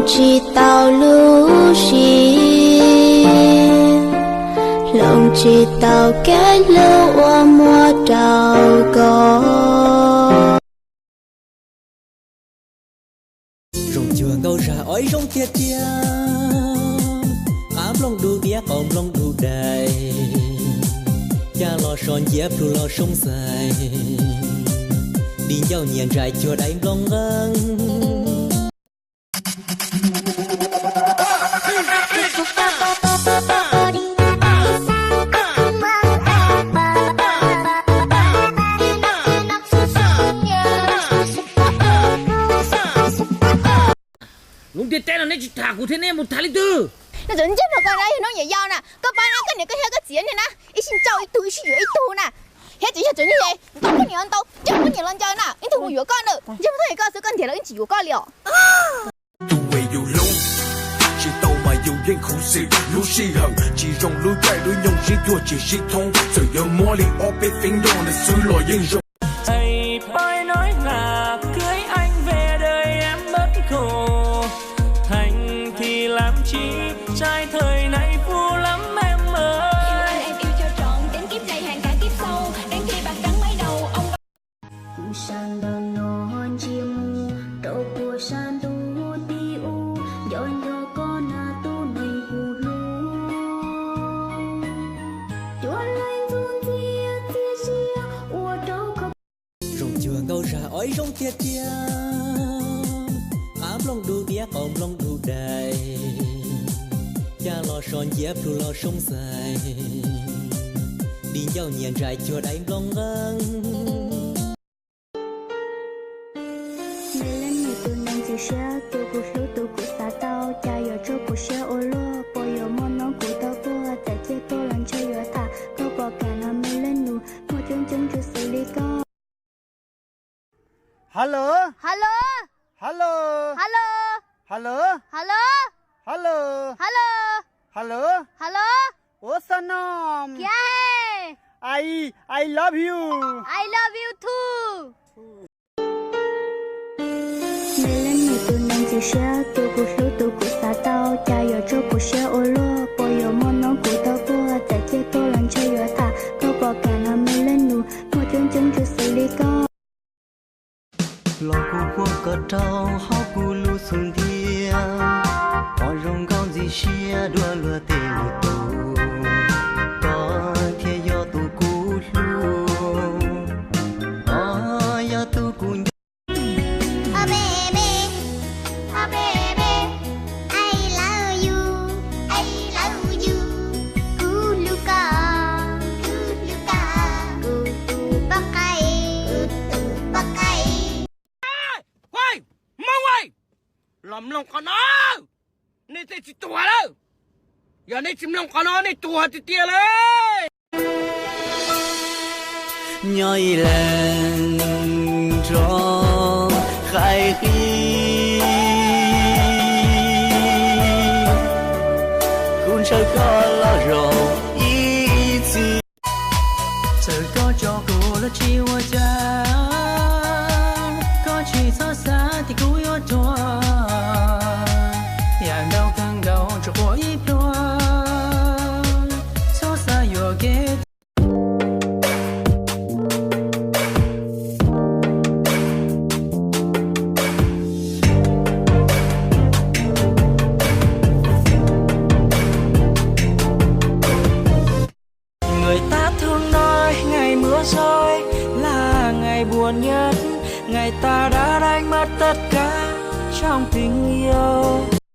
chỉ tao lưu xì lòng chỉ tao cái lưu qua mua trào có rồng chuồng câu ra oi rồng tiệt tia ám long đu đĩa còn long đu đầy cha lo son dép thu lo sông dài đi nhau nhàn trải cho đánh long ngang Lúc tiết tên là nên thả của thế này một tháng tư. Nó dẫn chết một con đấy nó nhảy dao nè, các bạn ăn cái này cái heo cái gì này nè, ít xin trâu ít tu ít xin ít tu nè, hết chỉ chuẩn như vậy, không có nhiều ăn đâu, chứ không có nhiều ăn chơi nè, ít tu nhiều con nữa, chứ không thấy con số con thiệt là ít chỉ nhiều con liệu. Tu về dù lâu, chỉ tàu mà dù yên khổ sự, lũ si hận, chỉ rong lũ chạy lũ nhung chỉ thua chỉ si thông, rồi giờ mua liền ở bên phía đông là suy lòi yên rong. Thầy bói nói là cưới anh về đời em bất khổ. Thành thì làm chi trai thời nay phu lắm em ơi. Yêu anh em yêu cho trọn đến kiếp này hàng cả kiếp sau. Đến khi bạc trắng mấy đầu ông sang bằng non chim đâu của san tu ti u dọn cho con na tu này phù lu chúa lên thương tia tia sia ua trâu khóc rồng chuồng câu ra oi rồng tiệt tia ám long đu đĩa còn long đu đầy cha lo son dép thu lo sông dài đi nhau nhàn trải cho đánh long ngang xe tôi cũng hiểu tôi cũng xa tao cha giờ cho cuộc xe ô lô bây giờ món nón của tao bữa tại chế tôi làm chơi giờ thà có bỏ cả năm mới lên nụ một chân chân chưa xử lý con Hello Hello, hello hello, hello hello, hello hello, hello hello, ओ सनम क्या है? I love you I love you too. xe tôi cũng hiểu tôi cũng xa tao cha giờ cho cuộc xe ô lô bây giờ món nón của tao bữa tại chế tôi làm chơi giờ thà có bỏ cả năm mới lên nụ một chân chân chưa xử lý con lo cô qua cờ trâu háo cô lu xuống thia có rong con gì xia đua lừa tiền tù có thia do tù cú lu có do tù cú Lầm lòng con nó nên chỉ tua đâu giờ nên chìm lòng con nó nên tua thì tia lên nhoi lên cho khai khi cũng chơi có lo rồi ý gì trời có cho cô là chiều cha có chỉ xa xa thì cô yêu choอย่างเราทั้งเราจะขออีกตัวโซซาโยเกต người ta thường nói ngày mưa rơi là ngày buồn nhất ngày ta đã đánh mất tất cả trong tình yêu